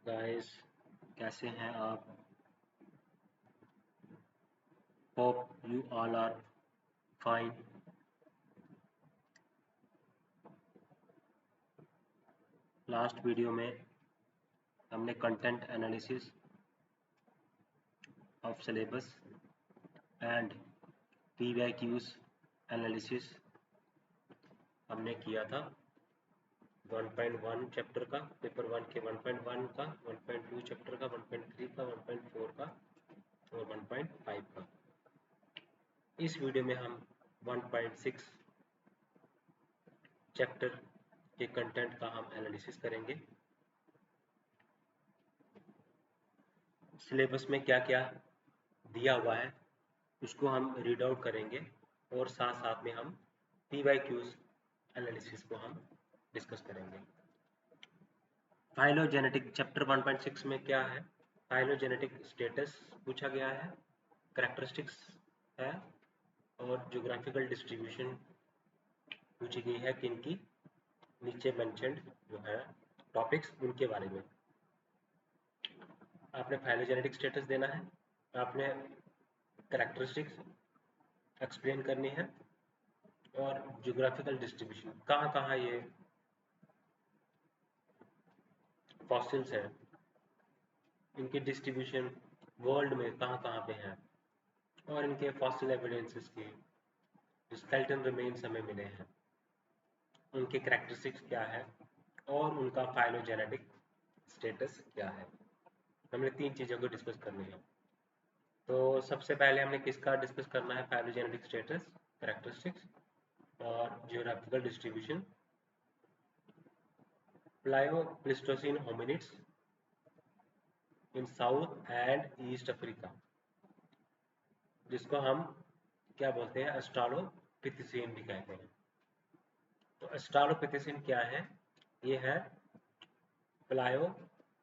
Guys, कैसे हैं आप? Hope you all are fine. Last video में हमने content analysis of syllabus and PYQs analysis हमने किया था 1.1 चैप्टर का, पेपर 1 के 1.1 का, 1.2 चैप्टर का, 1.3 का, 1.4 का और 1.5 का। इस वीडियो में हम 1.6 चैप्टर के कंटेंट का हम एनालिसिस करेंगे। सिलेबस में क्या क्या दिया हुआ है उसको हम रीड आउट करेंगे और साथ साथ में हम पीवाईक्यूज एनालिसिस को हम डिस्कस करेंगे। फाइलोजेनेटिक चैप्टर 1.6 में क्या है? फाइलोजेनेटिक स्टेटस पूछा गया है, कैरेक्टरिस्टिक्स है और ज्योग्राफिकल डिस्ट्रीब्यूशन पूछी गई है। किनकी? नीचे मेंशन्ड जो है टॉपिक्स, उनके बारे में आपने फाइलोजेनेटिक स्टेटस देना है, आपने कैरेक्टरिस्टिक्स एक्सप्लेन करनी है और ज्योग्राफिकल डिस्ट्रीब्यूशन कहाँ कहाँ ये फॉसिल्स हैं, इनकी डिस्ट्रीब्यूशन वर्ल्ड में कहाँ कहाँ पे हैं और इनके फॉसिल एविडेंसेस की जो स्केलेटन रिमेन्स हमें मिले हैं उनके कैरेक्टरिस्टिक्स क्या है और उनका फाइलोजेनेटिक स्टेटस क्या है। हमने तीन चीज़ों को डिस्कस करनी है। तो सबसे पहले हमने किसका डिस्कस करना है? फाइलोजेनेटिक स्टेटस, कैरेक्टरिस्टिक्स और geographical distribution. Plio pleistocene hominids in South and East Africa, जिसको हम क्या बोलते हैं? ऑस्ट्रालोपिथेसीन भी कहते हैं। तो ऑस्ट्रालोपिथेसीन क्या है? ये है प्लायोप्लिस्टोसिन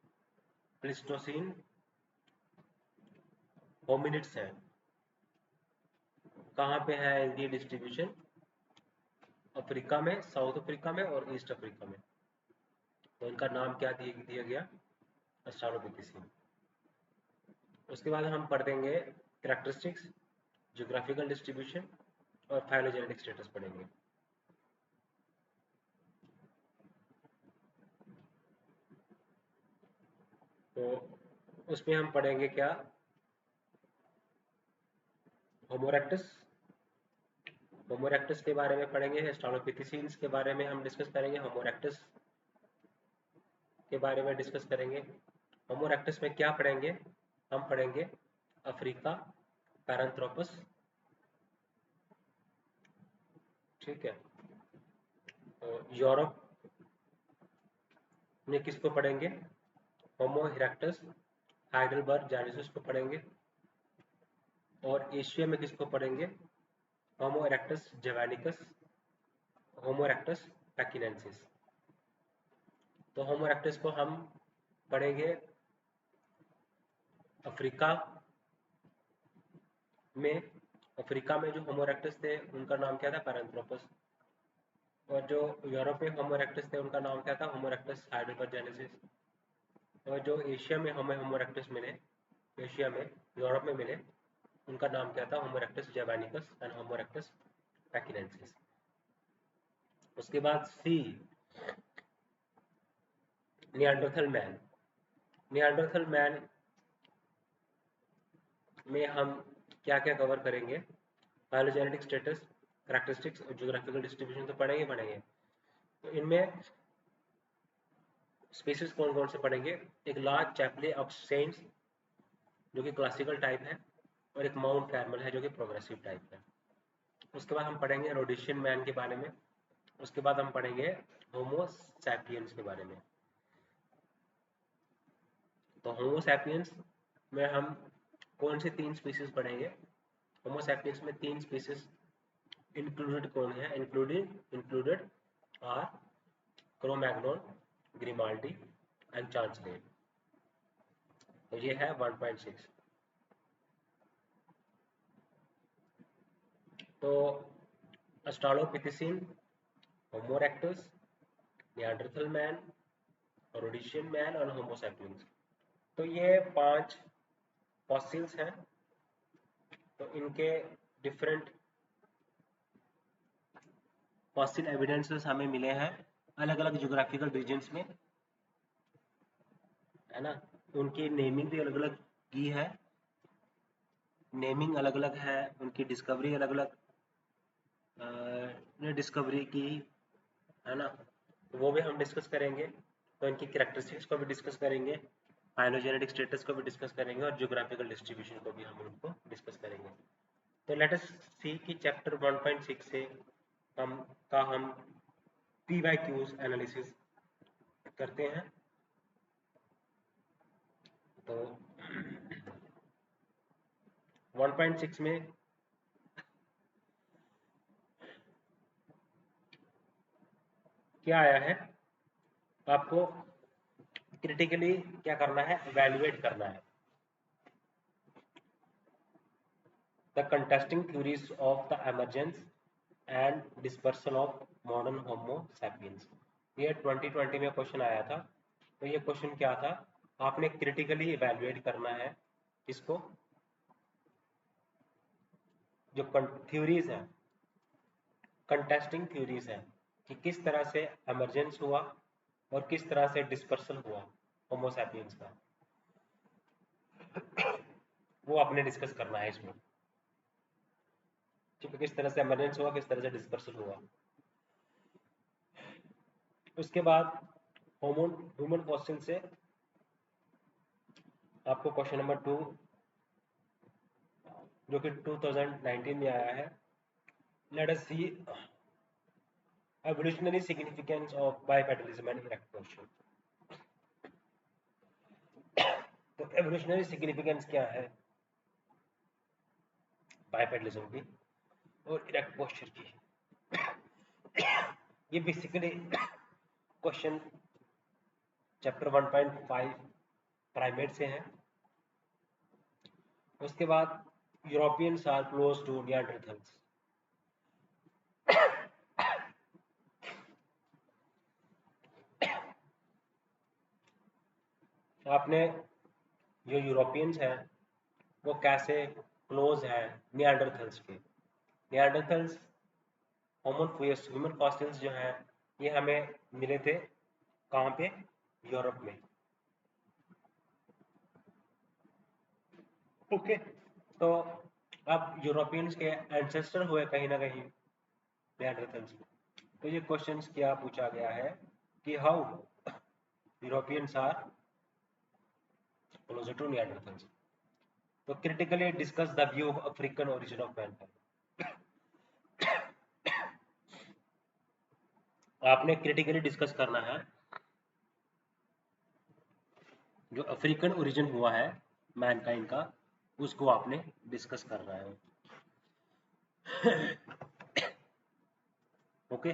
होमिनिड्स है। कहाँ पे है इनकी डिस्ट्रीब्यूशन? अफ्रीका में, साउथ अफ्रीका में और ईस्ट अफ्रीका में। तो इनका नाम क्या दिया गया? ऑस्ट्रालोपिथेसीन। उसके बाद हम पढ़ देंगे कैरेक्टरिस्टिक्स, ज्योग्राफिकल डिस्ट्रीब्यूशन और फाइलोजेनेटिक स्टेटस पढ़ेंगे। तो उसमें हम पढ़ेंगे क्या? होमो इरेक्टस, होमो इरेक्टस के बारे में पढ़ेंगे। ऑस्ट्रालोपिथेसीन्स के बारे में हम डिस्कस करेंगे। होमो इरेक्टस के बारे में डिस्कस करेंगे। होमो इरेक्टस में क्या पढ़ेंगे? हम पढ़ेंगे अफ्रीका पैरांथ्रोपस, ठीक है। तो यूरोप में किसको पढ़ेंगे? होमो इरेक्टस हाइडेलबर्ग जाइनेसिस को पढ़ेंगे। और एशिया में किसको पढ़ेंगे? होमो इरेक्टस जवानिकस, होमो इरेक्टस पैकिनेंसिस। तो होमो इरेक्टस को हम पढ़ेंगे अफ्रीका में। अफ्रीका में जो होमो इरेक्टस थे उनका नाम क्या था? पैरांथ्रोपस। और जो यूरोप में होमो इरेक्टस थे उनका नाम क्या था? होमो इरेक्टस हाइडेलबर्ग जाइनेसिस। और जो एशिया में हमें होमो इरेक्टस मिले, एशिया में, यूरोप में मिले, उनका नाम क्या था? होमो इरेक्टस जवानिकस एंड होमो इरेक्टस पैकिनेंसिस। उसके बाद सी, निएंडरथल मैन। निएंडरथल मैन में हम क्या क्या कवर करेंगे? फाइलोजेनेटिक स्टेटस, कैरेक्टरिस्टिक्स और ज्योग्राफिकल डिस्ट्रीब्यूशन तो पढ़ेंगे। तो इनमें स्पीसीज कौन कौन से पढ़ेंगे? एक लार्ज चैपले ऑफ सेंट्स जो कि क्लासिकल टाइप है और एक माउंट कैरमल है जो कि प्रोग्रेसिव टाइप है। उसके बाद हम पढ़ेंगे रोडिशियन मैन के बारे में। उसके बाद हम पढ़ेंगे होमो सैपियंस के बारे में। तो होमो सैपियंस में हम कौन से तीन स्पीसीज पढ़ेंगे? होमो सैपियंस में तीन स्पीसीज इंक्लूडेड कौन है? Included are Cromagnon, Grimaldi and Chancelade. तो ये है 1.6। तो australopithecine, Homo erectus, Neanderthal man, Rhodesian man और होमो सैपियंस। तो ये 5 फॉसिल्स हैं। तो इनके डिफरेंट फॉसिल एविडेंसेस हमें मिले हैं अलग अलग ज्योग्राफिकल रीजन्स में, है ना। उनकी नेमिंग भी अलग अलग की है, नेमिंग अलग अलग है, उनकी डिस्कवरी अलग अलग ने डिस्कवरी की, है ना। तो वो भी हम डिस्कस करेंगे। तो इनकी कैरेक्टरिस्टिक्स को भी डिस्कस करेंगे, फाइलोजेनेटिक स्टेटस को भी डिस्कस करेंगे और ज्योग्राफिकल डिस्ट्रीब्यूशन को भी हम उनको डिस्कस करेंगे। तो लेट अस सी कि चैप्टर 1.6 से हम हम पी वाई क्यूज एनालिसिस करते हैं। तो 1.6 में क्या आया है, आपको क्रिटिकली क्या करना है, इवैल्यूएट करना है the contesting theories of the emergence and dispersal of modern Homo sapiens. ये 2020 में क्वेश्चन आया था। तो ये क्वेश्चन क्या था, आपने क्रिटिकली इवैल्यूएट करना है इसको, जो थ्योरीज है, कंटेस्टिंग थ्योरीज है, कि किस तरह से एमरजेंस हुआ और किस तरह से डिस्पर्सल हुआ होमो सैपियंस का, वो आपने डिस्कस करना है इसमें। ठीक है, किस तरह से एमरजेंस हुआ, किस तरह से डिस्पर्सल हुआ। उसके बाद ह्यूमन फॉसिल से आपको क्वेश्चन नंबर 2 जो कि 2019 में आया है, let us see evolutionary significance of bipedalism and erect posture. तो एवोल्यूशनरी सिग्निफिकेंस क्या है बाइपेटलिज्म की और इरेक्ट पोस्चर की, ये बेसिकली क्वेश्चन चैप्टर 1.5 प्राइमेट से है। उसके बाद Europeans are close to Neanderthals. आपने जो यूरोपियंस हैं वो कैसे क्लोज है निएंडरथल्स के। निएंडरथल्स ह्यूमन फॉसिल्स जो हैं ये हमें मिले थे कहाँ पे, यूरोप में। ओके, तो अब यूरोपियंस के एंसेस्टर हुए कहीं ना कहीं निएंडरथल्स में। तो ये क्वेश्चंस क्या पूछा गया है कि how Europeans are closer to Neanderthals. तो critically discuss the view of African origin of mankind. आपने क्रिटिकली डिस्कस करना है जो अफ्रीकन ओरिजिन हुआ है मैनकाइंड का, उसको आपने डिस्कस करना है। ओके,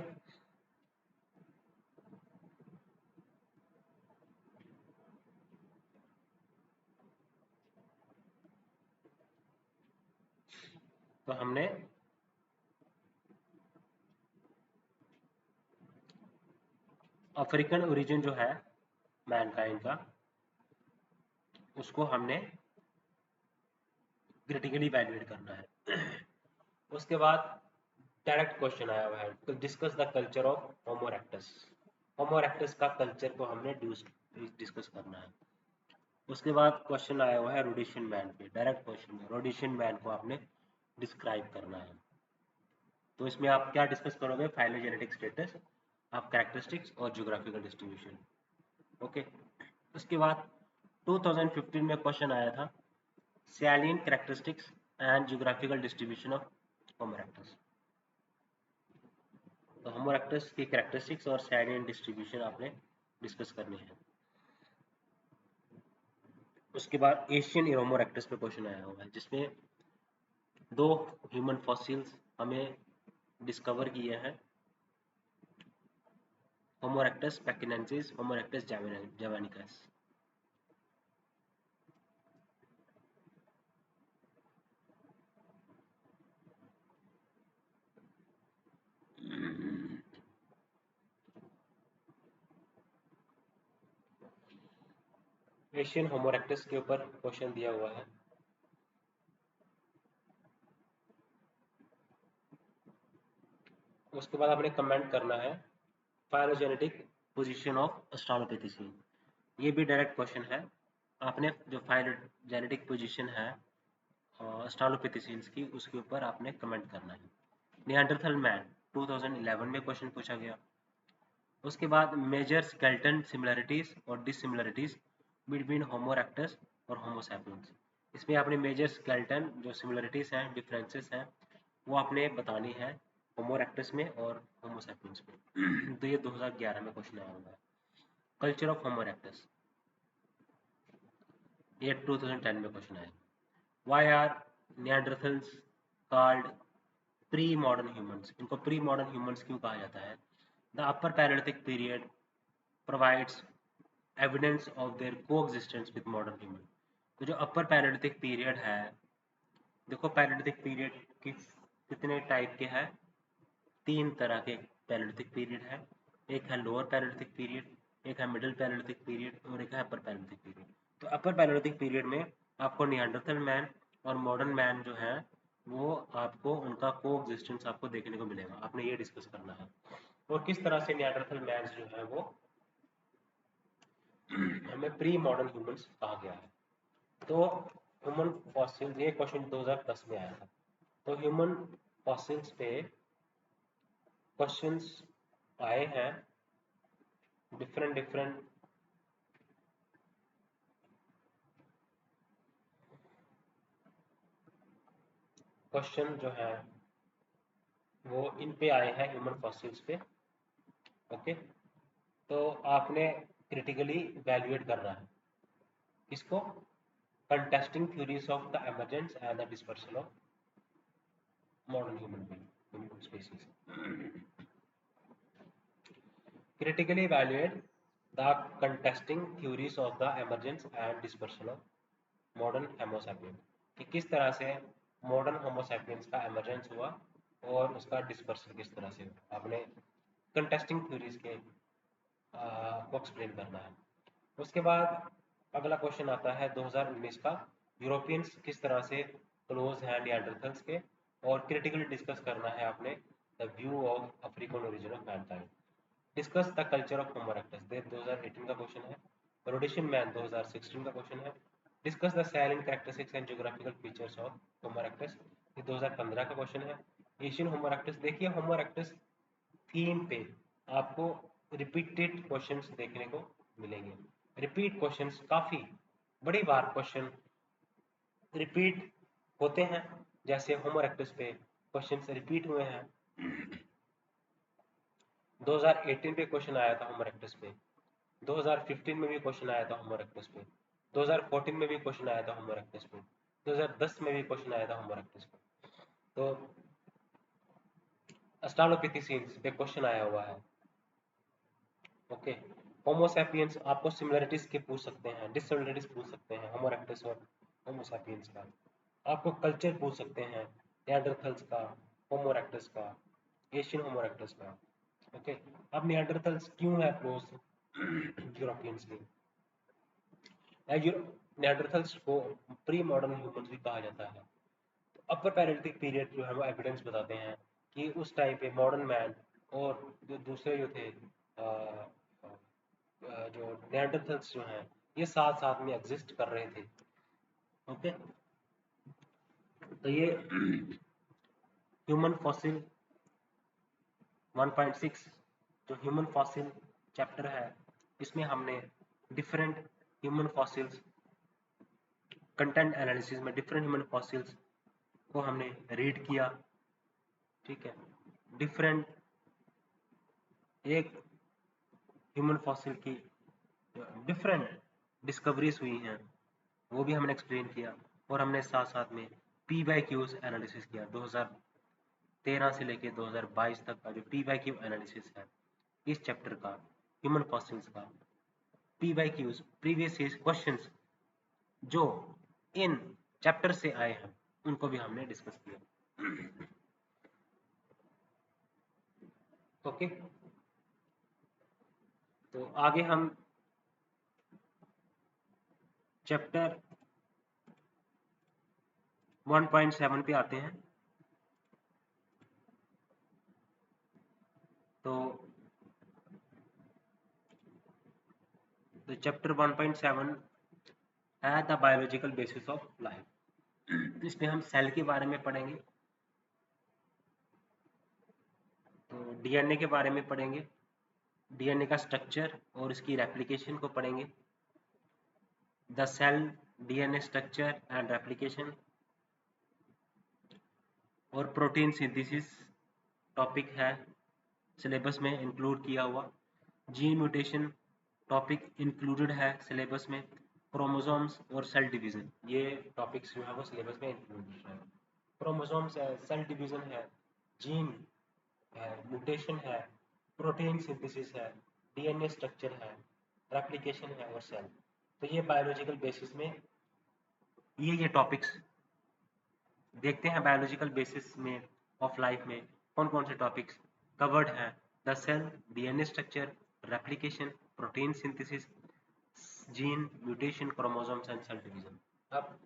तो हमने अफ्रीकन ओरिजिन जो है मैनकाइंड का, उसको हमने क्रिटिकली इवैल्यूएट करना है। उसके बाद डायरेक्ट क्वेश्चन आया हुआ है, तो discuss the culture of homo erectus. Homo erectus का कल्चर को हमने डिस्कस करना है। उसके बाद क्वेश्चन आया हुआ है रोडेशियन मैन पे, डायरेक्ट क्वेश्चन है, रोडेशियन मैन को आपने डिस्क्राइब करना है। तो इसमें आप क्या डिस्कस करोगे, फाइलोजेनेटिक स्टेटस, आप कैरेक्टरिस्टिक्स और ज्योग्राफिकल डिस्ट्रीब्यूशन। ओके, उसके बाद 2015 में क्वेश्चन आया था salient characteristics and geographical distribution of homo erectus. तो होमो इरेक्टस की कैरेक्टरिस्टिक्स और सैलिएंट डिस्ट्रीब्यूशन आपने डिस्कस करनी है। उसके बाद एशियन होमो इरेक्टस पे क्वेश्चन आया हुआ है, जिसमें 2 ह्यूमन फॉसिल्स हमें डिस्कवर किए हैं, होमो इरेक्टस पैकिनेंसिस, होमो इरेक्टस जावानिकस। एशियन होमो इरेक्टस के ऊपर क्वेश्चन दिया हुआ है। उसके बाद आपने कमेंट करना है फाइलोजेनेटिक पोजीशन ऑफ ऑस्ट्रालोपिथेसीन। ये भी डायरेक्ट क्वेश्चन है। आपने जो फाइलोजेनेटिक पोजीशन है ऑस्ट्रालोपिथेसीन्स की, उसके ऊपर आपने कमेंट करना है। निएंडरथल मैन 2011 में क्वेश्चन पूछा गया। उसके बाद मेजर स्केलेटन सिमिलरिटीज और डिसिमिलरिटीज बिटवीन होमो इरेक्टस और होमो सैपियंस। इसमें आपने मेजर स्केलेटन जो सिमिलरिटीज हैं, डिफरेंसेस हैं, वो आपने बतानी है होमो इरेक्टस में और होमो सैपियंस में। तो ये 2011 में क्वेश्चन आया हुआ है। कल्चर ऑफ होमो इरेक्टस, ये 2010 में क्वेश्चन आया। Why are Neanderthals called pre modern humans? इनको प्री मॉडर्न ह्यूमंस क्यों कहा जाता है? The upper Palaeolithic period provides evidence of their coexistence with modern human. तो जो अपर पैलेलिथिक पीरियड है, देखो पैलेलिथिक पीरियड कितने टाइप के हैं? 3 तरह के पैलेलिथिक पीरियड है। एक है लोअर पैलेलिथिक पीरियड, एक है मिडिल पैलेलिथिक पीरियड और एक है अपर पैलेलिथिक पीरियड। तो अपर पैलेलिथिक पीरियड में आपको निएंडरथल मैन और मॉडर्न मैन जो है वो आपको उनका कोएग्जिस्टेंस आपको देखने को मिलेगा। आपने ये डिस्कस करना है और किस तरह से निएंडरथल मैन जो है वो हमें प्री मॉडर्न ह्यूमंस कहा गया है। तो ह्यूमन फॉसिल्स, ये क्वेश्चन 2010 में आया था। तो ह्यूमन फॉसिल्स पे क्वेश्चंस आए हैं डिफरेंट डिफरेंट। क्वेश्चन जो है वो इन पे आए हैं ह्यूमन फॉसिल्स पे। ओके, तो आपने क्रिटिकली वैल्यूएट करना है इसको। Contesting theories of the emergence and the dispersal of modern human species. critically evaluate the contesting theories of the emergence and dispersion of modern homo sapiens, कि किस तरह से मॉडर्न होमो सैपियंस का emergence हुआ और उसका डिस्पर्सन किस तरह से हुआ। आपने कंटेस्टिंग थ्योरीज के को एक्सप्लेन करना है। उसके बाद अगला क्वेश्चन आता है 2019 का, यूरोपियंस किस तरह से क्लोज हैं निएंडरथल्स के, और क्रिटिकली डिस्कस करना है आपने the view of African origin of Mankind. Discuss the culture of homo erectus, 2018 का क्वेश्चन है। रोडेशियन मैन 2016 का क्वेश्चन है। Discuss the silent characteristics and geographical features of homo erectus, ये 2015 का क्वेश्चन है। एशियन होमो इरेक्टस, देखिए होमो इरेक्टस थीम पे आपको रिपीटेड क्वेश्चंस देखने को मिलेंगे। रिपीट क्वेश्चंस, काफी बड़ी बार क्वेश्चन रिपीट होते हैं, जैसे होमो इरेक्टस पे क्वेश्चंस रिपीट हुए हैं। 2018 पे क्वेश्चन आया था होमो इरेक्टस पे, 2015 में भी क्वेश्चन आया था होमो इरेक्टस पे, 2014 में भी क्वेश्चन आया था होमो इरेक्टस पे, 2010 में भी क्वेश्चन आया था होमो इरेक्टस पे। तो ऑस्ट्रालोपिथेसीन्स पे क्वेश्चन आया हुआ है। ओके, होमो सैपियंस आपको सिमिलरिटीज के पूछ सकते हैं, डिससिमिलरिटीज पूछ सकते हैं होमो इरेक्टस और होमो सैपियंस का। आपको कल्चर पूछ सकते हैं निएंडरथल्स का, होमो इरेक्टस का, एशियन होमो इरेक्टस का। ओके, अब निएंडरथल्स क्यों है क्लोज यूरोपियंस के? निएंडरथल्स को प्री मॉडर्न ह्यूमंस भी कहा जाता है। तो अपर पैलेलिथिक पीरियड जो है वो एविडेंस बताते हैं कि उस टाइम पे मॉडर्न मैन और जो दूसरे जो थे जो निएंडरथल्स जो हैं ये साथ साथ में एग्जिस्ट कर रहे थे। ओके, तो ये ह्यूमन फॉसिल 1.6 जो ह्यूमन फॉसिल चैप्टर है, इसमें हमने different human fossils content analysis में डिफरेंट ह्यूमन फॉसिल्स को हमने रीड किया। ठीक है, डिफरेंट एक ह्यूमन फॉसिल की डिफरेंट डिस्कवरीज हुई हैं वो भी हमने एक्सप्लेन किया, और हमने साथ साथ में पी बाई क्यूज एनालिसिस किया। 2013 से लेके 2022 तक का जो पी बाई क्यू एनालिसिस है इस चैप्टर का, ह्यूमन फॉसिल्स का, P Y Qs previous year questions जो इन चैप्टर से आए हैं उनको भी हमने डिस्कस किया। ओके, तो आगे हम चैप्टर 1.7 पे आते हैं। तो चैप्टर 1.7 है the biological basis of life. इसमें हम सेल के बारे में पढ़ेंगे, तो डीएनए के बारे में पढ़ेंगे, डीएनए का स्ट्रक्चर और इसकी रेप्लिकेशन को पढ़ेंगे। The cell DNA structure and replication और प्रोटीन सिंथेसिस टॉपिक है सिलेबस में इंक्लूड किया हुआ। जीन म्यूटेशन टॉपिक इंक्लूडेड है सिलेबस में। क्रोमोसोम्स और सेल डिवीजन, ये टॉपिक्स जो है वो सिलेबस में इंक्लूडेड है। क्रोमोसोम्स है, सेल डिवीजन है, जीन है, म्यूटेशन है, प्रोटीन सिंथेसिस है, डीएनए स्ट्रक्चर है, रेप्लिकेशन है और सेल। तो ये बायोलॉजिकल बेसिस में ये टॉपिक्स देखते हैं। बायोलॉजिकल बेसिस में ऑफ लाइफ में कौन कौन से टॉपिक्स कवर्ड हैं। The cell, DNA structure, replication, protein synthesis, gene mutation, chromosomes and cell division. अब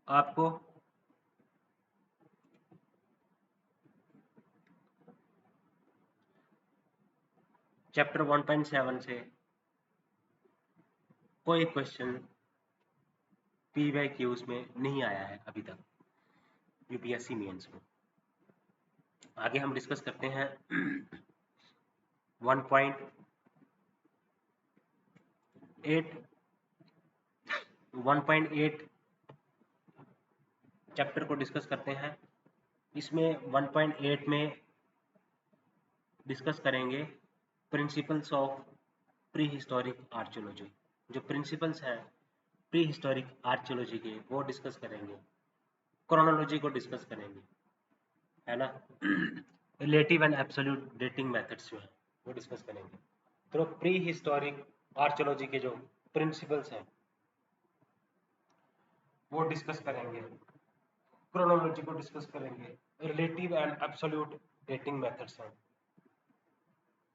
आपको चैप्टर 1.7 से कोई क्वेश्चन PYQs में नहीं आया है अभी तक यूपीएससी मेंस में। आगे हम डिस्कस करते हैं 1.8 1.8 चैप्टर को डिस्कस करते हैं। इसमें 1.8 में डिस्कस करेंगे principles of prehistoric archaeology. जो प्रिंसिपल्स हैं प्री हिस्टोरिक आर्कियोलॉजी के वो डिस्कस करेंगे। क्रोनोलॉजी को डिस्कस करेंगे, है ना। Relative and absolute dating methods जो है वो डिस्कस करेंगे। तो प्री हिस्टोरिक आर्कियोलॉजी के जो प्रिंसिपल्स हैं वो डिस्कस करेंगे, क्रोनोलॉजी को डिस्कस करेंगे, relative and absolute dating methods हैं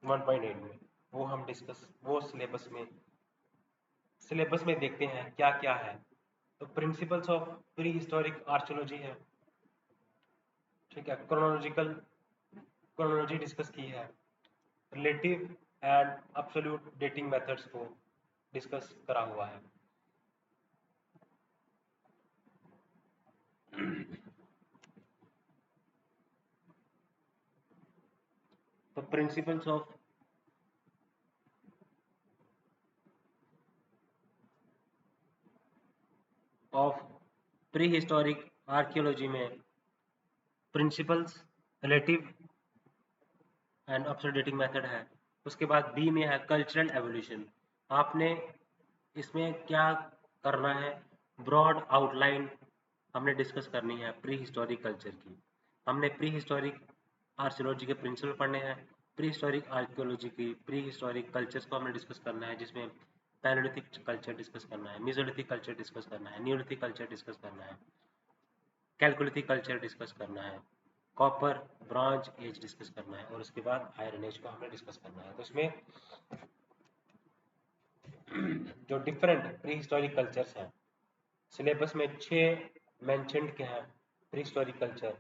1.8 में, वो हम डिस्कस वो सिलेबस में देखते हैं क्या क्या है। तो principles of prehistoric archaeology है, ठीक है। क्रोनोलॉजी डिस्कस की है, relative and absolute dating methods को डिस्कस करा हुआ है। तो principles of prehistoric archaeology में principles, relative and absolute dating method है। उसके बाद बी में है कल्चरल एवोल्यूशन। आपने इसमें क्या करना है, ब्रॉड आउटलाइन हमने डिस्कस करनी है प्री हिस्टोरिक कल्चर की। हमने प्री हिस्टोरिक आर्कियोलॉजी के प्रिंसिपल पढ़ने हैं, प्री हिस्टोरिक आर्कियोलॉजी की प्री हिस्टोरिक कल्चर्स को हमने डिस्कस करना है, जिसमें पैलेयोलिथिक कल्चर डिस्कस करना है, मेसोलिथिक कल्चर डिस्कस करना है, नियोलिथिक कल्चर डिस्कस करना है, कैलकोलिथिक कल्चर डिस्कस करना है, कॉपर ब्रॉन्ज एज डिस्कस करना है और उसके बाद आयरन एज को हमें डिस्कस करना है। तो उसमें जो डिफरेंट प्री हिस्टोरिक कल्चर्स हैं सिलेबस में 6 मेंशनड के हैं प्री हिस्टोरिक कल्चर,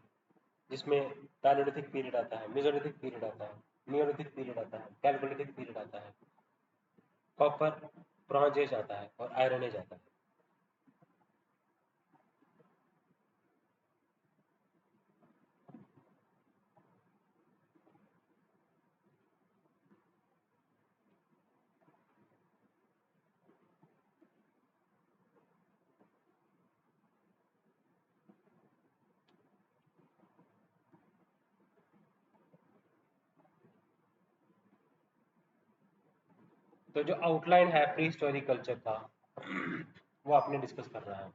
जिसमें पैलेयोलिथिक पीरियड आता है, मेसोलिथिक पीरियड आता है, नियोलिथिक पीरियड आता है, कैलकोलिथिक पीरियड आता है, कॉपर ब्रॉन्ज एज आता है और आयरन एज आता है। तो जो आउटलाइन है प्री हिस्टोरिक कल्चर का वो आपने डिस्कस करना है,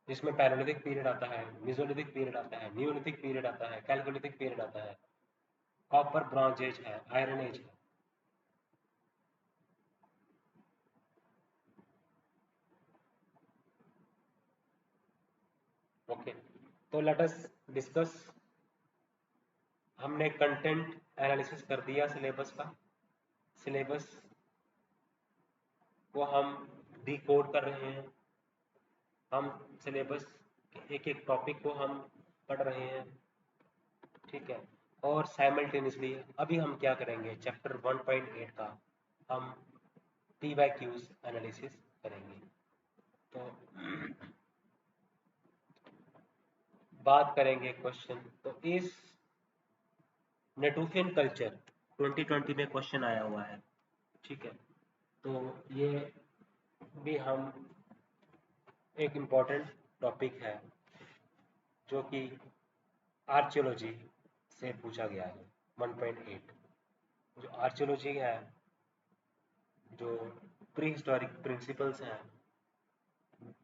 जिसमें पैलेयोलिथिक पीरियड आता है, मेसोलिथिक पीरियड आता है, नियोलिथिक पीरियड आता है, कैलकोलिथिक पीरियड आता है, कॉपर ब्रॉन्ज एज है, आयरन एज है। ओके, तो लेट अस डिस्कस हमने कंटेंट एनालिसिस कर दिया सिलेबस का। सिलेबस को हम डिकोड कर रहे हैं। हम सिलेबस के एक एक टॉपिक को हम पढ़ रहे हैं, ठीक है। और साइमल्टेनियसली अभी हम क्या करेंगे, चैप्टर 1.8 का हम पी वाई क्यूज एनालिसिस करेंगे। तो बात करेंगे क्वेश्चन। तो इस नेटुफियन कल्चर 2020 में क्वेश्चन आया हुआ है, ठीक है। तो ये भी हम एक इम्पॉर्टेंट टॉपिक है जो कि आर्कियोलॉजी से पूछा गया है। 1.8 जो आर्कियोलॉजी है, जो प्री हिस्टोरिक प्रिंसिपल्स हैं,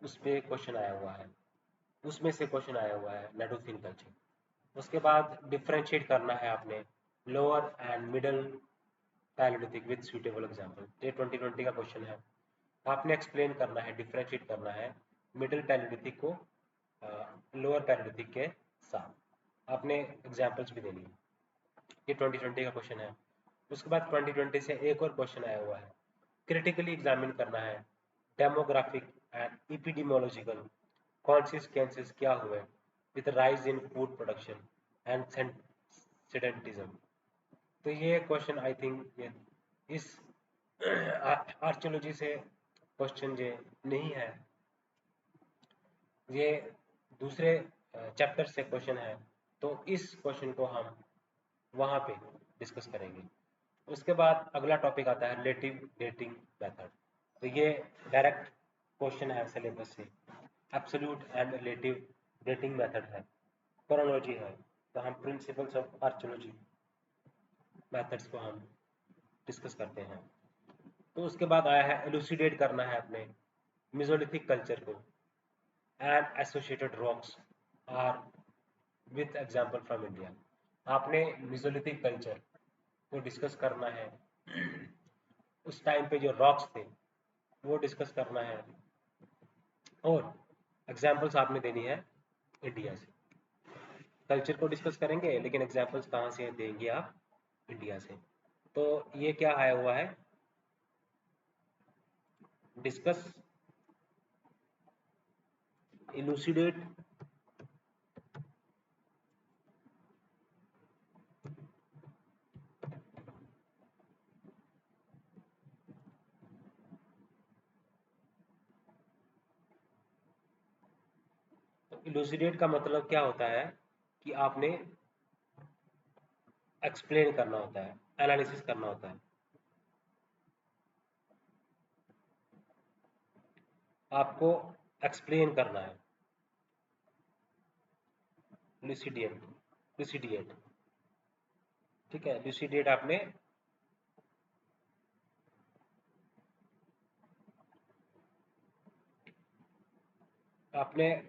उस पे क्वेश्चन आया हुआ है। उसमें से क्वेश्चन आया हुआ है नेटुफियन कल्चर। उसके बाद डिफ्रेंशिएट करना है आपने lower and middle palaeolithic with suitable example. ये 2020 का क्वेश्चन है। आपने एक्सप्लेन करना है, डिफ्रेंशिएट करना है मिडिल पैलेलिथिक को लोअर पैलेलिथिक के साथ। आपने एग्जांपल्स भी देनी है। ये 2020 का क्वेश्चन है। उसके बाद 2020 से एक और क्वेश्चन आया हुआ है, क्रिटिकली एग्जामिन करना है डेमोग्राफिक एंड इपिडेमियोलॉजिकल कॉन्सिक्वेंसेस क्या हुए with rise in food production and sedentism. तो ये क्वेश्चन आई थिंक ये इस आर्कियोलॉजी से क्वेश्चन ये नहीं है, ये दूसरे चैप्टर से क्वेश्चन है। तो इस क्वेश्चन को हम वहाँ पे डिस्कस करेंगे। उसके बाद अगला टॉपिक आता है रिलेटिव डेटिंग मेथड। तो ये डायरेक्ट क्वेश्चन है सिलेबस से। Absolute and relative dating method है, क्रोनोलॉजी है। तो हम प्रिंसिपल्स ऑफ आर्कियोलॉजी मेथड्स को हम डिस्कस करते हैं। तो उसके बाद आया है एलुसिडेट करना है अपने मेसोलिथिक कल्चर को and associated rocks are with example from India. आपने मेसोलिथिक कल्चर को डिस्कस करना है, उस टाइम पे जो रॉक्स थे वो डिस्कस करना है, और एग्जांपल्स आपने देनी है इंडिया से। कल्चर को डिस्कस करेंगे लेकिन एग्जांपल्स कहाँ से देंगे आप, इंडिया से। तो ये क्या आया हुआ है, डिस्कस इलूसिडेट तो इलूसिडेट का मतलब क्या होता है कि आपने एक्सप्लेन करना होता है, एनालिसिस करना होता है। आपको एक्सप्लेन करना है, लुसिडियट लुसिडिएट, ठीक है। लुसिडिएट आपने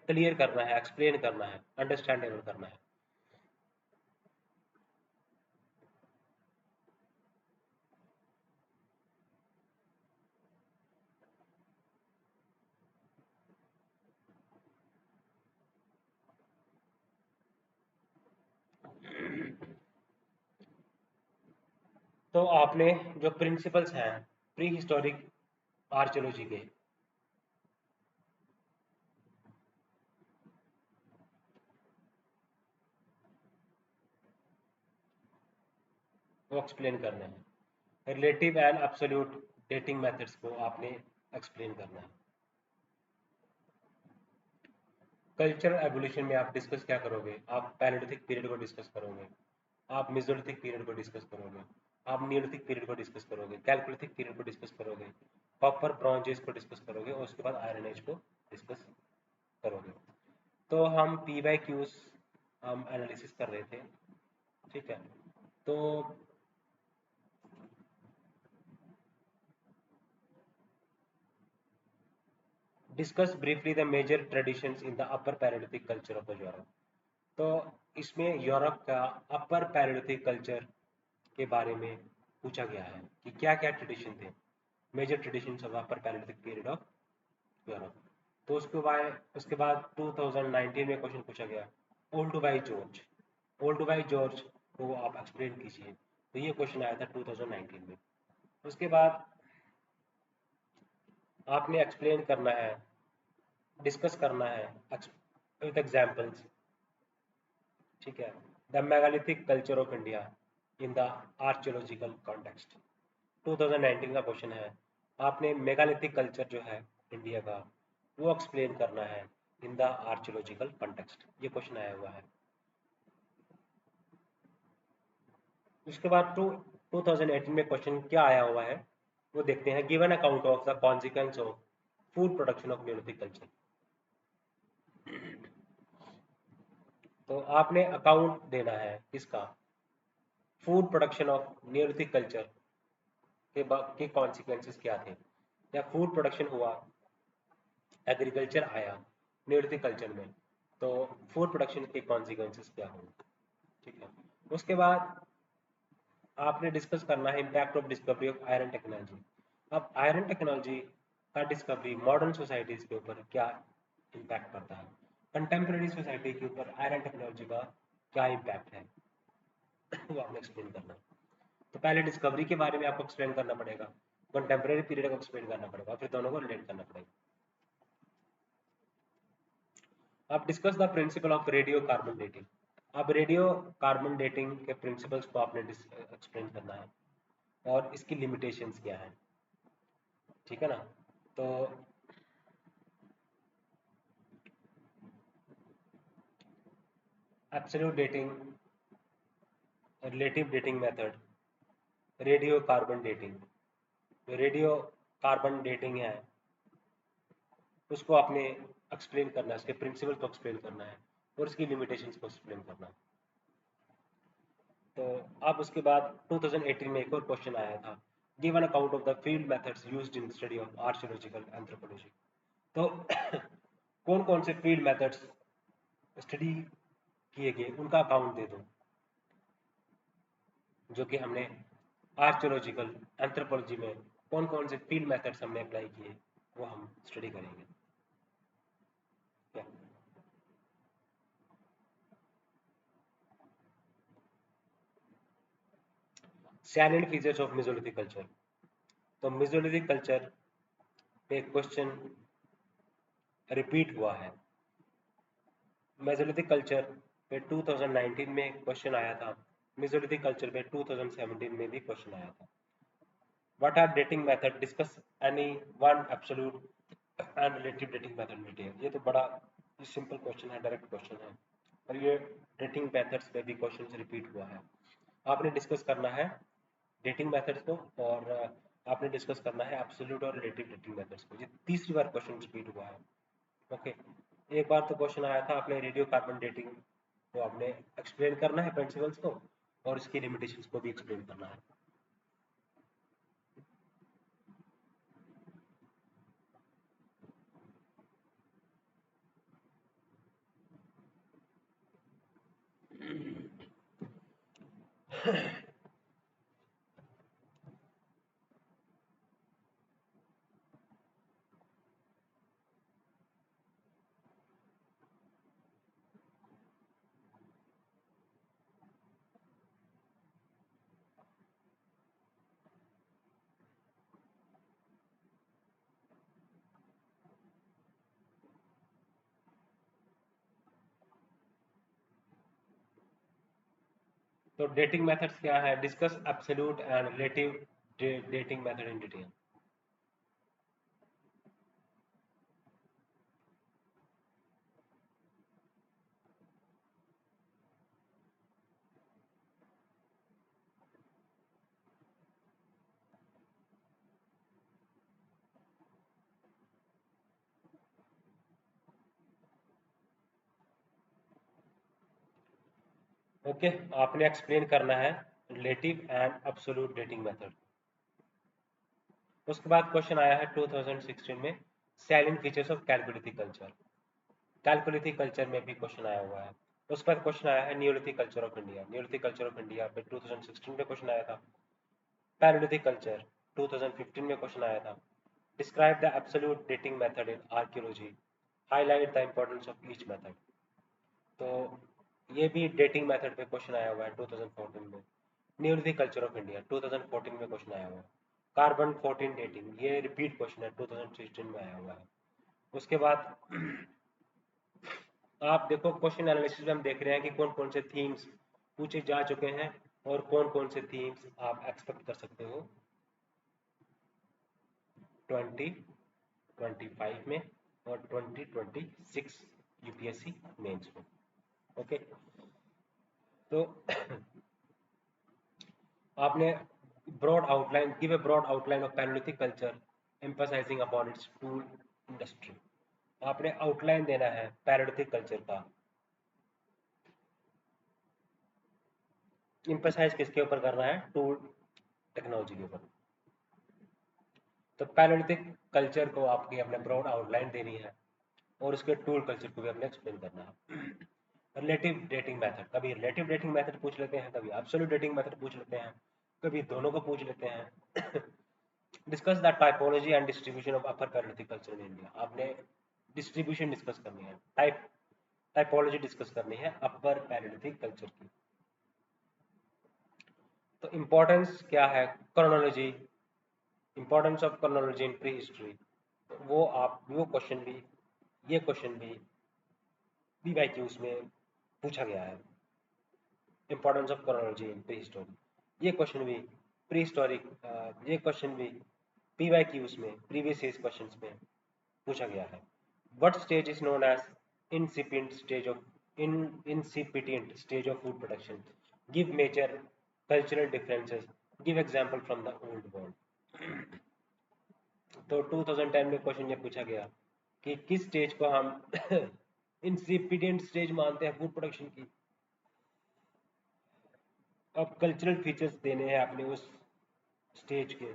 क्लियर करना है, एक्सप्लेन करना है, अंडरस्टैंडेबल करना है। तो आपने जो प्रिंसिपल्स हैं प्री हिस्टोरिक आर्कियोलॉजी के, वो एक्सप्लेन करना है। Relative and absolute dating methods को आपने एक्सप्लेन करना है। कल्चरल एवोल्यूशन में आप डिस्कस क्या करोगे, आप पैलेलिथिक पीरियड को डिस्कस करोगे, आप मेसोलिथिक पीरियड को डिस्कस करोगे, आप नियोलिथिक पीरियड को डिस्कस करोगे, कैलकोलिथिक पीरियड को डिस्कस करोगे, कॉपर ब्रॉन्ज एज को डिस्कस करोगे, और उसके बाद आयरन एज को डिस्कस करोगे। तो हम पी वाई क्यूज हम एनालिसिस कर रहे थे, ठीक है। तो discuss briefly the major traditions in the upper Palaeolithic culture of the Europe. तो इसमें यूरोप का अपर पैलेलिथिक कल्चर के बारे में पूछा गया है कि क्या क्या ट्रेडिशन थे, major traditions of upper Palaeolithic period of Europe. तो उसके बाद 2019 में क्वेश्चन पूछा गया, Olduvai Gorge. Olduvai Gorge वो आप एक्सप्लेन कीजिए। तो ये क्वेश्चन आया था 2019 में। उसके बाद आपने एक्सप्लेन करना है, डिस्कस करना है विद एग्जाम्पल्स, ठीक है, the megalithic culture of India in the archaeological context. 2019 का क्वेश्चन है, आपने मेगालिथिक कल्चर जो है इंडिया का वो एक्सप्लेन करना है इन द आर्कियोलॉजिकल कॉन्टेक्स्ट। ये क्वेश्चन आया हुआ है। उसके बाद 2018 में क्वेश्चन क्या आया हुआ है वो देखते हैं। Given account of the consequence of food production of Neolithic culture. तो आपने अकाउंट देना है किसका, food production of Neolithic culture के कॉन्सिक्वेंसेस क्या थे, या फूड प्रोडक्शन हुआ, एग्रीकल्चर आया न्यूलिथिक कल्चर में, तो फूड प्रोडक्शन के कॉन्सिक्वेंसेस क्या होंगे, ठीक है। उसके बाद आपने डिस्कस करना है impact of discovery of iron technology. अब आयरन टेक्नोलॉजी का डिस्कवरी मॉडर्न सोसाइटीज के ऊपर क्या इम्पैक्ट पड़ता है, कंटेम्प्रेरी सोसाइटी के ऊपर आयरन टेक्नोलॉजी का क्या इम्पैक्ट है वो आपने एक्सप्लेन करना है। तो पहले डिस्कवरी के बारे में आपको एक्सप्लेन करना पड़ेगा, कंटेम्प्रेरी पीरियड को एक्सप्लेन करना पड़ेगा, फिर दोनों को रिलेट करना पड़ेगा। अब discuss the principle of radio carbon dating. अब रेडियो कार्बन डेटिंग के प्रिंसिपल्स को आपने एक्सप्लेन करना है और इसकी लिमिटेशंस क्या है, ठीक है ना। तो absolute dating, relative dating method, radio carbon dating. जो रेडियो कार्बन डेटिंग है उसको आपने एक्सप्लेन करना है, उसके प्रिंसिपल को एक्सप्लेन करना है और उसकी लिमिटेशंस को एक्सप्लेन करना है। तो अब उसके बाद 2018 में एक और क्वेश्चन आया था, give an account of the field methods used in study of archaeological anthropology. तो कौन कौन से फील्ड मेथड्स स्टडी किए गए उनका अकाउंट दे दो, जो कि हमने आर्कियोलॉजिकल एंथ्रोपोलॉजी में कौन कौन से फील्ड मेथड्स हमने अप्लाई किए वो हम स्टडी करेंगे। क्या salient features of Mesolithic culture. तो मेसोलिथिक कल्चर पे क्वेश्चन रिपीट हुआ है। मेसोलिथिक कल्चर पे 2019 में क्वेश्चन आया था, मेसोलिथिक कल्चर पे 2017 में भी क्वेश्चन आया था। What are dating method, discuss any one absolute and relative dating method in detail. ये तो बड़ा सिंपल क्वेश्चन है, डायरेक्ट क्वेश्चन है, और ये डेटिंग मेथड्स पे भी क्वेश्चन रिपीट हुआ है। आपने डिस्कस करना है डेटिंग मेथड्स को, और आपने डिस्कस करना है एब्सोल्यूट और रिलेटिव डेटिंग मेथड्स को। ये तीसरी बार क्वेश्चन रिपीट हुआ है। ओके, एक बार तो क्वेश्चन आया था आपने रेडियो कार्बन डेटिंग को आपने एक्सप्लेन करना है प्रिंसिपल्स को, और इसकी लिमिटेशंस को भी एक्सप्लेन करना है। तो डेटिंग मेथड्स क्या है, discuss absolute and relative dating method in detail. Okay, आपने एक्सप्लेन करना है relative and absolute dating method. उसके बाद क्वेश्चन आया है 2016 में, salient features of Chalcolithic culture. Chalcolithic culture में भी क्वेश्चन आया हुआ है। उसके बाद क्वेश्चन आया है Neolithic culture of India. Neolithic culture of India पे 2016 में क्वेश्चन आया था। पैलियोलिथिक कल्चर 2015 में क्वेश्चन आया था। Describe the absolute dating method in archaeology, highlight the importance of each method. तो ये भी डेटिंग मेथड पे क्वेश्चन आया हुआ है 2014 में। न्यूलिथिक कल्चर ऑफ इंडिया 2014 में क्वेश्चन आया हुआ है। कार्बन 14 डेटिंग, ये रिपीट क्वेश्चन है, 2016 में आया हुआ है। उसके बाद आप देखो क्वेश्चन एनालिसिस में हम देख रहे हैं कि कौन कौन से थीम्स पूछे जा चुके हैं और कौन कौन से थीम्स आप एक्सपेक्ट कर सकते हो 2025 में और 2026 यूपीएससी मेंस में। ओके, तो आपने broad outline, give a broad outline of Paleolithic culture emphasizing upon its tool industry। आपने आउटलाइन देना है पैरोलिथिक कल्चर का। एम्फसाइज किसके ऊपर करना है? टूल टेक्नोलॉजी के ऊपर। तो पैरोलिथिक कल्चर को आपकी अपने ब्रॉड आउटलाइन देनी है और उसके टूल कल्चर को भी अपने एक्सप्लेन करना है। रिलेटिव डेटिंग मेथड, कभी रिलेटिव डेटिंग मेथड पूछ लेते हैं, कभी एब्सोल्यूट डेटिंग मेथड पूछ लेते हैं, कभी दोनों को पूछ लेते हैं। Discuss the typology and distribution of upper palaeolithic culture in India. आपने डिस्ट्रीब्यूशन डिस्कस करनी है, टाइपोलॉजी डिस्कस करनी है अपर पैरोलिथिक कल्चर की। तो इम्पोर्टेंस क्या है? Chronology, importance of chronology in pre history, वो क्वेश्चन भी, ये क्वेश्चन भी पीवाईक्यूज में पूछा गया है। Importance of chronology in pre history, ये क्वेश्चन भी प्री हिस्टोरिक, ये क्वेश्चन भी पीवाईक्यूज में प्रीवियस ईयर क्वेश्चंस में पूछा गया है। What stage is known as incipient stage of food production? Give major cultural differences. Give example from the old world। तो 2010 में क्वेश्चन ये पूछा गया कि किस स्टेज को हम इंसिपिडेंट स्टेज मानते हैं फूड प्रोडक्शन की। अब कल्चरल फीचर्स देने हैं आपने उस स्टेज के,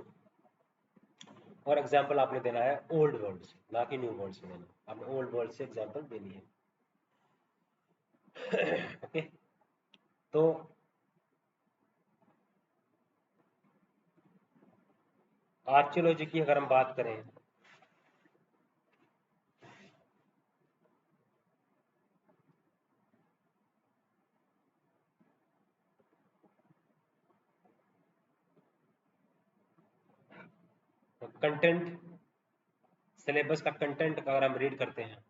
और एग्जांपल आपने देना है ओल्ड वर्ल्ड से, ना कि न्यू वर्ल्ड से देना। आपने ओल्ड वर्ल्ड से एग्जांपल देनी है। ओके, तो आर्कियोलॉजी की अगर हम बात करें, तो कंटेंट, सिलेबस का कंटेंट अगर हम रीड करते हैं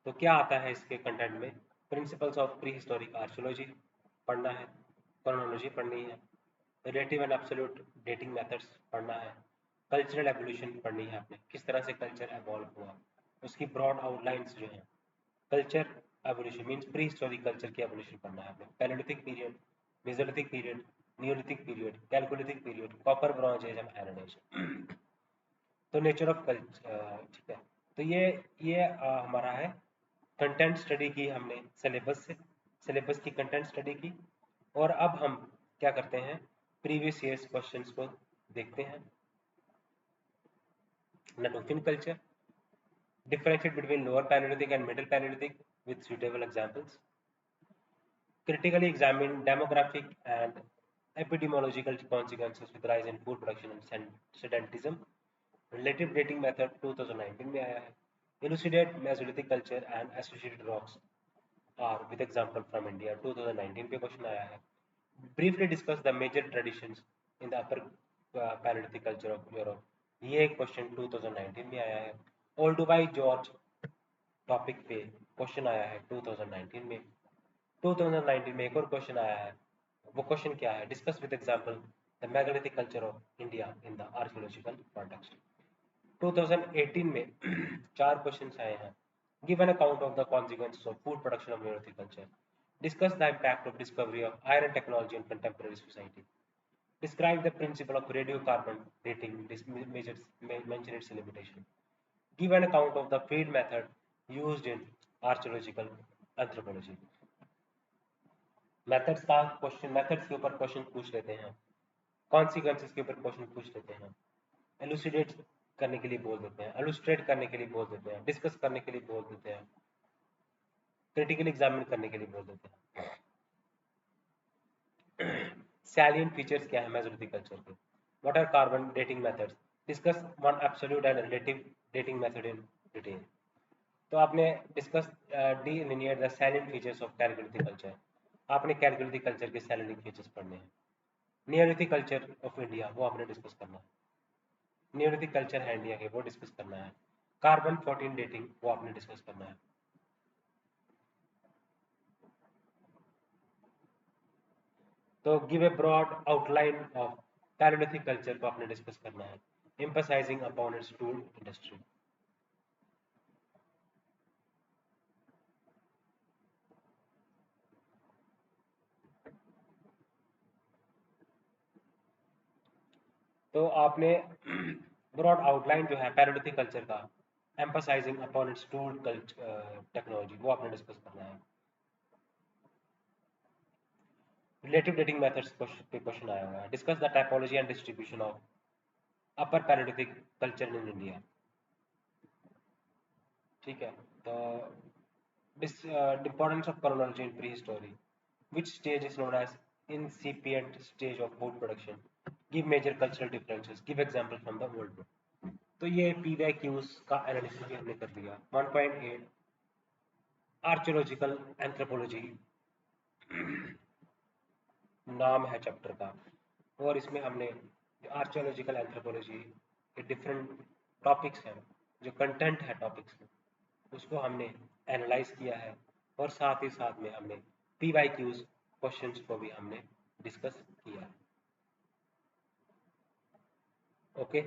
तो क्या आता है इसके कंटेंट में? Principles of prehistoric archaeology पढ़ना है, क्रोनोलॉजी पढ़नी है, relative and absolute dating methods पढ़ना है, कल्चरल एवोल्यूशन पढ़नी है आपने, किस तरह से कल्चर एवॉल्व हुआ, उसकी ब्रॉड आउटलाइंस जो हैं। Culture evolution means pre historic culture की एवोल्यूशन पढ़ना है आपने, Palaeolithic period, Mesolithic period, Neolithic period, Chalcolithic period, copper bronze age and iron age. तो नेचर ऑफ कल्चर, ठीक है। तो ये हमारा है कंटेंट स्टडी की, हमने सिलेबस की कंटेंट स्टडी की। और अब हम क्या करते हैं, प्रीवियस ईयर्स क्वेश्चंस को देखते हैं। नटोफिन culture, differentiate between lower Paleolithic and middle Paleolithic with suitable examples, critically examine demographic and epidemiological consequences with rise in food production and sedentism, relative dating method 2019 में आया है, elucidate Mesolithic culture and associated rocks are with example from India 2019 पे question आया है, briefly discuss the major traditions in the upper Paleolithic culture of Europe, ये question 2019 में आया है। ओल्डुबाई जॉर्ज टॉपिक पे क्वेश्चन आया है 2019 में। 2019 में एक और क्वेश्चन आया है, वो क्वेश्चन क्या है? Discuss with example the megalithic culture of India in the archaeological context. 2018 में चार क्वेश्चंस आए हैं। Give an account of the consequences of food production of Neolithic culture, discuss the impact of discovery of iron technology in contemporary society, describe the principle of radiocarbon dating, mention its limitation, give an account of the field method used in archaeological anthropology। Methods का question, methods के ऊपर question पूछ लेते हैं, consequences के ऊपर question पूछ लेते हैं, एलुसिडेट करने के लिए बोल देते हैं, एलुस्ट्रेट करने के लिए बोल देते हैं, डिस्कस करने के लिए बोल देते हैं, क्रिटिकल एग्जामिन करने के लिए बोल देते हैं। सैलिएंट फीचर्स क्या है मेसोलिथिक कल्चर के? What are carbon dating methods, discuss one absolute and relative dating method in detail. तो आपने discuss delineate the salient features of Chalcolithic culture, आपने कैलकुलेटिव कल्चर के सैलरी फीचर्स पढ़ने हैं। नियोलिथिक कल्चर ऑफ इंडिया वो आपने discuss करना है। नियोलिथिक कल्चर है इंडिया के, वो डिस्कस करना है। कार्बन 14 डेटिंग वो आपने डिस्कस करना है। तो give a broad outline of Palaeolithic culture को आपने डिस्कस करना है, emphasising upon its tool industry. तो आपने ब्रॉड आउटलाइन जो है पैलियोलिथिक कल्चर का, emphasising upon its tool technology, वो आपने डिस्कस करना है। रिलेटिव डेटिंग मेथड्स पे क्वेश्चन आया हुआ है। Discuss the typology and distribution of upper Palaeolithic culture in India. ठीक है, तो importance of chronology in prehistory. Which stage is known as incipient stage of food production? Give major cultural differences. Give example from the world book. तो ये PYQs का analysis भी हमने कर लिया। 1.8 आर्कियोलॉजिकल एंथ्रोपोलॉजी नाम है चैप्टर का, और इसमें हमने आर्कियोलॉजिकल एंथ्रोपोलॉजी के डिफरेंट टॉपिक्स हैं, जो कंटेंट है टॉपिक्स में, उसको हमने एनालाइज किया है, और साथ ही साथ में हमने PYQs क्वेश्चंस को भी हमने डिस्कस किया है। ओके,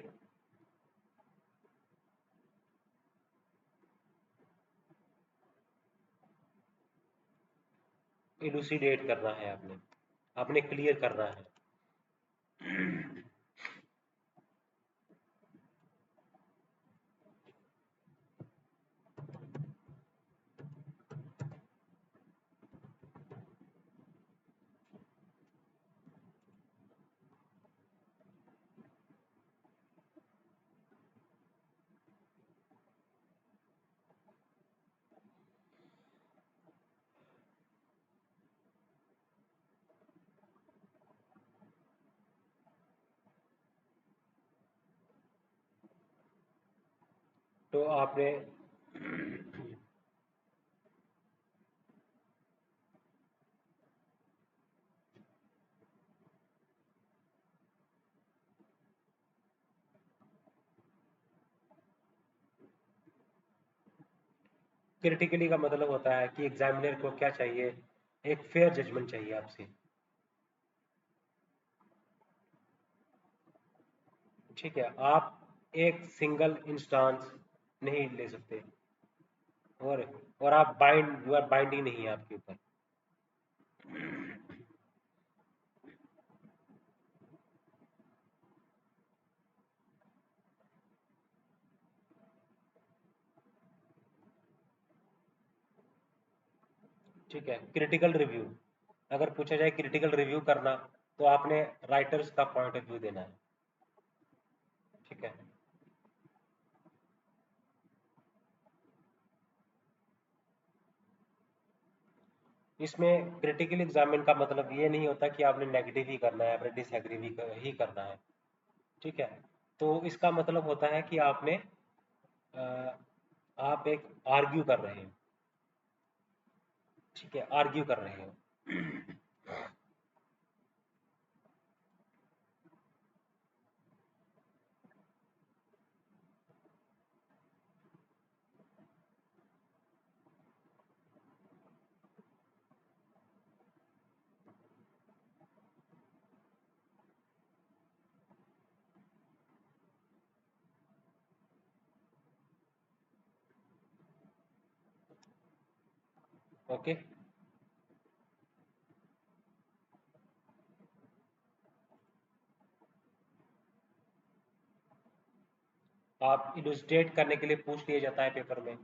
इलूसिडेट करना है आपने क्लियर करना है। तो आपने क्रिटिकली का मतलब होता है कि एग्जामिनर को क्या चाहिए, एक फेयर जजमेंट चाहिए आपसे। ठीक है, आप एक सिंगल इंस्टांस नहीं ले सकते, और आप बाइंड, यू आर बाइंडिंग नहीं है आपके ऊपर। ठीक है, क्रिटिकल रिव्यू, अगर पूछा जाए क्रिटिकल रिव्यू करना, तो आपने राइटर्स का पॉइंट ऑफ व्यू देना है। ठीक है, इसमें क्रिटिकल एग्जामिन का मतलब ये नहीं होता कि आपने नेगेटिव ही करना है, आपने डिसएग्री ही करना है। ठीक है, तो इसका मतलब होता है कि आपने आप एक आर्ग्यू कर रहे हैं। ठीक है, आर्ग्यू कर रहे हो। ओके, आप इलुस्ट्रेट करने के लिए पूछ लिया जाता है पेपर में।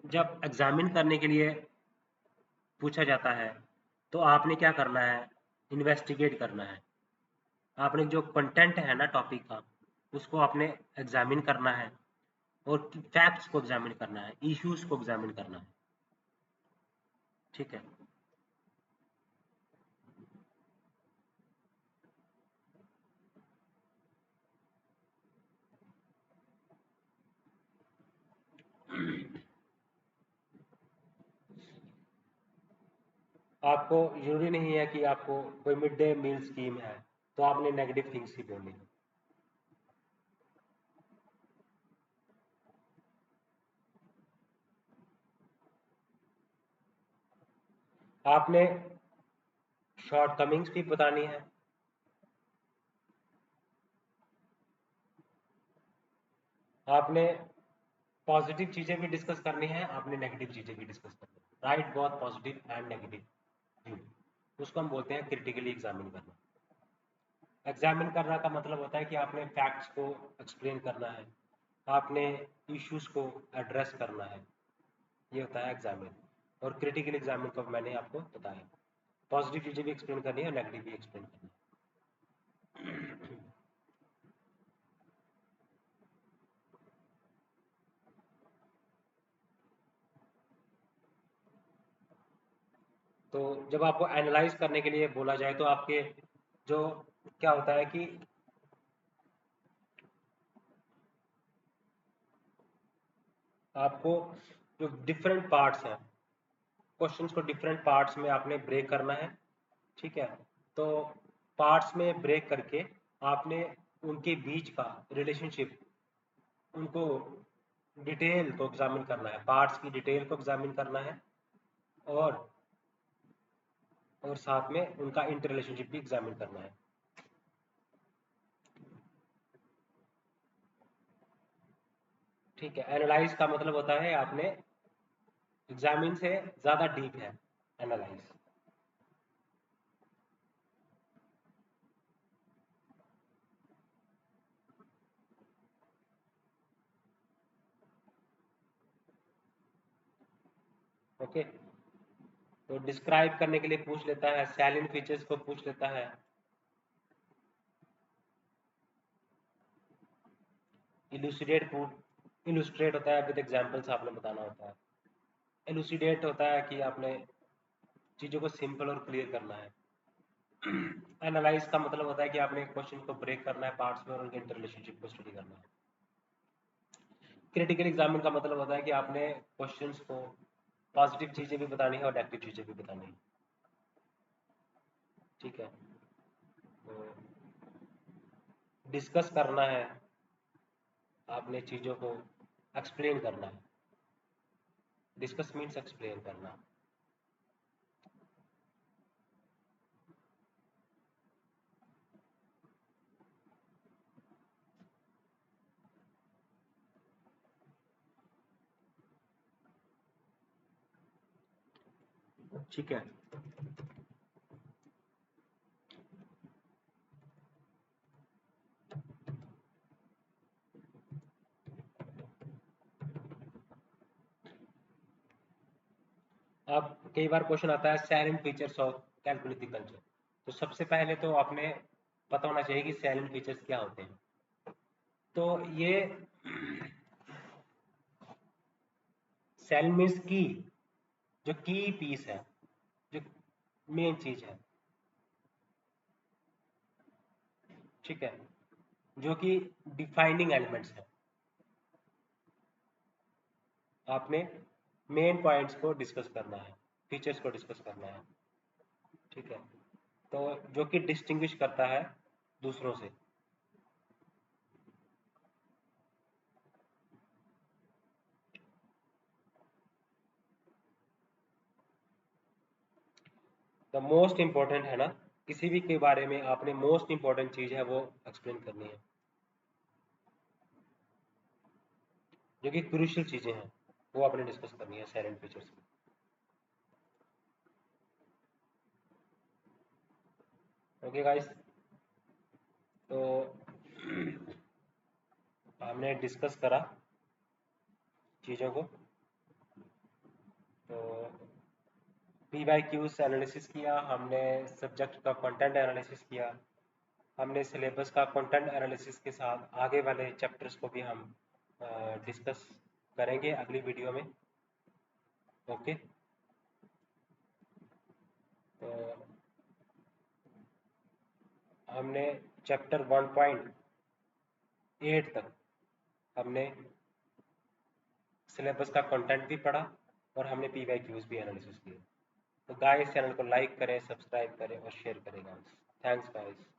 जब एग्जामिन करने के लिए पूछा जाता है, तो आपने क्या करना है, इन्वेस्टिगेट करना है। आपने जो कंटेंट है ना टॉपिक का, उसको आपने एग्जामिन करना है, और फैक्ट्स को एग्जामिन करना है, इश्यूज को एग्जामिन करना है। ठीक है, आपको जरूरी नहीं है कि आपको कोई मिड डे मील स्कीम है तो आपने नेगेटिव थिंग्स ही बोलनी है। आपने शॉर्ट कमिंग्स भी बतानी है, आपने पॉजिटिव चीजें भी डिस्कस करनी है, आपने नेगेटिव चीजें भी डिस्कस करनी है। Right both positive and negative, उसको हम बोलते हैं क्रिटिकली एग्जामिन करना। एग्जामिन करना का मतलब होता है कि आपने फैक्ट्स को एक्सप्लेन करना है, आपने इश्यूज को एड्रेस करना है, ये होता है एग्जामिन। और क्रिटिकल एग्जामिन को मैंने आपको बताया, पॉजिटिव चीजें भी एक्सप्लेन करनी है और नेगेटिव भी एक्सप्लेन करनी है। तो जब आपको एनालाइज करने के लिए बोला जाए तो आपके जो क्या होता है कि आपको जो डिफरेंट पार्ट्स हैं, क्वेश्चंस को डिफरेंट पार्ट्स में आपने ब्रेक करना है। ठीक है, तो पार्ट्स में ब्रेक करके आपने उनके बीच का रिलेशनशिप, उनको डिटेल को एग्जामिन करना है, पार्ट्स की डिटेल को एग्जामिन करना है, और साथ में उनका इंटर रिलेशनशिप भी एग्जामिन करना है। ठीक है, एनालाइज का मतलब होता है आपने एग्जामिन से ज्यादा डीप है एनालाइज। ओके, तो डिस्क्राइब करने के लिए पूछ लेता है, सैलिएंट फीचर्स को पूछ लेता है, इलुसिडेट इलुस्ट्रेट होता है विद एग्जांपल्स आपने बताना होता है, एलुसिडेट होता है कि आपने चीजों को सिंपल और क्लियर करना है, एनालाइज का मतलब होता है कि आपने क्वेश्चन को ब्रेक करना है पार्ट्स में और उनके इंटर रिलेशनशिप को स्टडी करना है। क्रिटिकल एग्जामिन का मतलब होता है कि आपने क्वेश्चंस को पॉजिटिव चीजें भी बतानी है और नेगेटिव चीजें भी बतानी है। ठीक है, तो डिस्कस करना है, आपने चीजों को एक्सप्लेन करना है, डिस्कस मीन्स एक्सप्लेन करना। ठीक है, अब कई बार क्वेश्चन आता है सैलेंट फीचर्स ऑफ कैलकुलेटिव कल्चर, तो सबसे पहले तो आपने पता होना चाहिए कि सैलेंट फीचर्स क्या होते हैं। तो ये सैलेंट मीन्स की, जो की पीस है, जो मेन चीज है। ठीक है, जो कि डिफाइनिंग एलिमेंट्स है, आपने मेन पॉइंट्स को डिस्कस करना है, फीचर्स को डिस्कस करना है। ठीक है, तो जो कि डिस्टिंग्विश करता है दूसरों से। द मोस्ट इंपॉर्टेंट है ना, किसी भी के बारे में आपने मोस्ट इंपॉर्टेंट चीज है वो एक्सप्लेन करनी है, जो कि क्रूशियल चीजें हैं वो आपने डिस्कस करनी है साइलेंट फीचर्स में। ओके गाइस, तो हमने डिस्कस करा चीज़ों को, तो पी वाई क्यूज एनालिसिस किया हमने, सब्जेक्ट का कंटेंट एनालिसिस किया हमने, सिलेबस का कंटेंट एनालिसिस के साथ आगे वाले चैप्टर्स को भी हम डिस्कस करेंगे अगली वीडियो में। ओके, तो हमने चैप्टर 1.8 तक हमने सिलेबस का कंटेंट भी पढ़ा और हमने PYQs भी एनालिसिस किए। तो गाइस चैनल को लाइक करें, सब्सक्राइब करें और शेयर करें गाइस। Thanks guys.